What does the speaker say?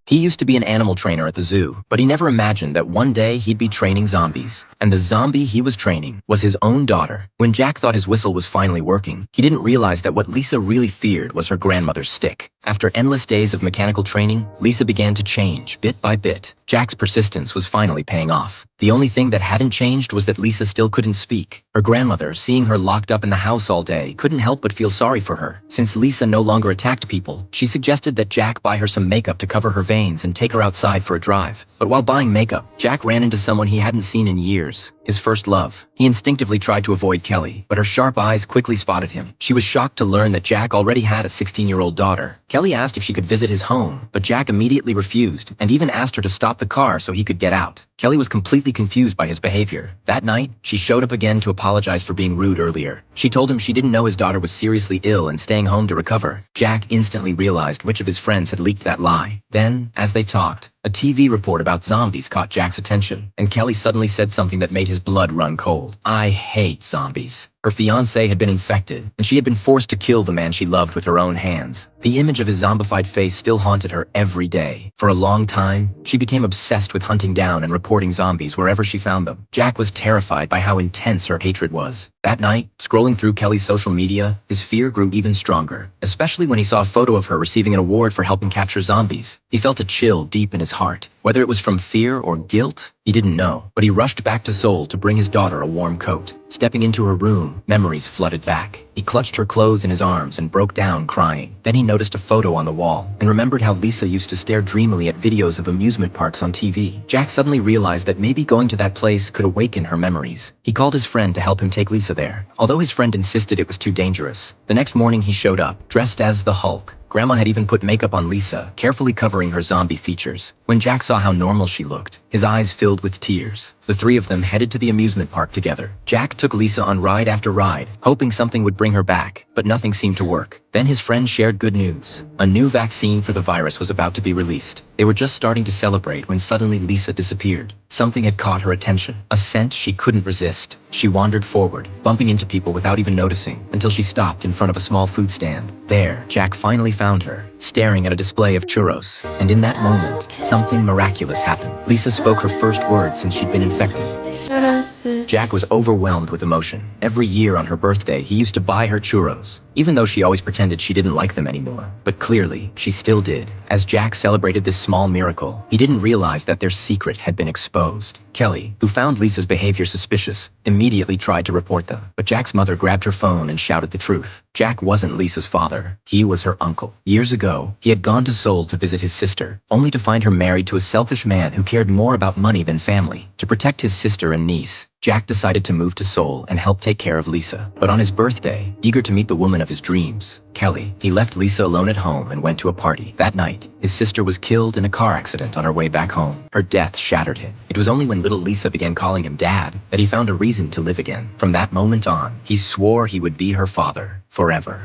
He used to be an animal trainer at the zoo, but he never imagined that one day he'd be training zombies. And the zombie he was training was his own daughter. When Jack thought his whistle was finally working, he didn't realize that what Lisa really feared was her grandmother's stick. After endless days of mechanical training, Lisa began to change bit by bit. Jack's persistence was finally paying off. The only thing that hadn't changed was that Lisa still couldn't speak. Her grandmother, seeing her locked up in the house all day, couldn't help but feel sorry for her. Since Lisa no longer attacked people, she suggested that Jack buy her some makeup to cover her veins and take her outside for a drive. But while buying makeup, Jack ran into someone he hadn't seen in years, his first love. He instinctively tried to avoid Kelly, but her sharp eyes quickly spotted him. She was shocked to learn that Jack already had a 16-year-old daughter. Kelly asked if she could visit his home, but Jack immediately refused, and even asked her to stop the car so he could get out. Kelly was completely confused by his behavior. That night, she showed up again to apologize for being rude earlier. She told him she didn't know his daughter was seriously ill and staying home to recover. Jack instantly realized which of his friends had leaked that lie. Then, as they talked, a TV report about zombies caught Jack's attention, and Kelly suddenly said something that made his blood run cold. "I hate zombies." Her fiancé had been infected, and she had been forced to kill the man she loved with her own hands. The image of his zombified face still haunted her every day. For a long time, she became obsessed with hunting down and reporting zombies wherever she found them. Jack was terrified by how intense her hatred was. That night, scrolling through Kelly's social media, his fear grew even stronger, especially when he saw a photo of her receiving an award for helping capture zombies. He felt a chill deep in his heart. Whether it was from fear or guilt, he didn't know, but he rushed back to Seoul to bring his daughter a warm coat. Stepping into her room, memories flooded back. He clutched her clothes in his arms and broke down crying. Then he noticed a photo on the wall and remembered how Lisa used to stare dreamily at videos of amusement parks on TV. Jack suddenly realized that maybe going to that place could awaken her memories. He called his friend to help him take Lisa there, although his friend insisted it was too dangerous. The next morning he showed up, dressed as the Hulk. Grandma had even put makeup on Lisa, carefully covering her zombie features. When Jack saw how normal she looked, his eyes filled with tears. The three of them headed to the amusement park together. Jack took Lisa on ride after ride, hoping something would bring her back, but nothing seemed to work. Then his friend shared good news. A new vaccine for the virus was about to be released. They were just starting to celebrate when suddenly Lisa disappeared. Something had caught her attention, a scent she couldn't resist. She wandered forward, bumping into people without even noticing, until she stopped in front of a small food stand. There, Jack finally found her, staring at a display of churros. And in that moment, something miraculous happened. Lisa spoke her first words since she'd been infected. Jack was overwhelmed with emotion. Every year on her birthday, he used to buy her churros, even though she always pretended she didn't like them anymore. But clearly, she still did. As Jack celebrated this small miracle, he didn't realize that their secret had been exposed. Kelly, who found Lisa's behavior suspicious, immediately tried to report them. But Jack's mother grabbed her phone and shouted the truth. Jack wasn't Lisa's father. He was her uncle. Years ago, he had gone to Seoul to visit his sister, only to find her married to a selfish man who cared more about money than family. To protect his sister and niece, Jack decided to move to Seoul and help take care of Lisa. But on his birthday, eager to meet the woman of his dreams, Kelly, he left Lisa alone at home and went to a party. That night, his sister was killed in a car accident on her way back home. Her death shattered him. It was only when little Lisa began calling him Dad that he found a reason to live again. From that moment on, he swore he would be her father forever.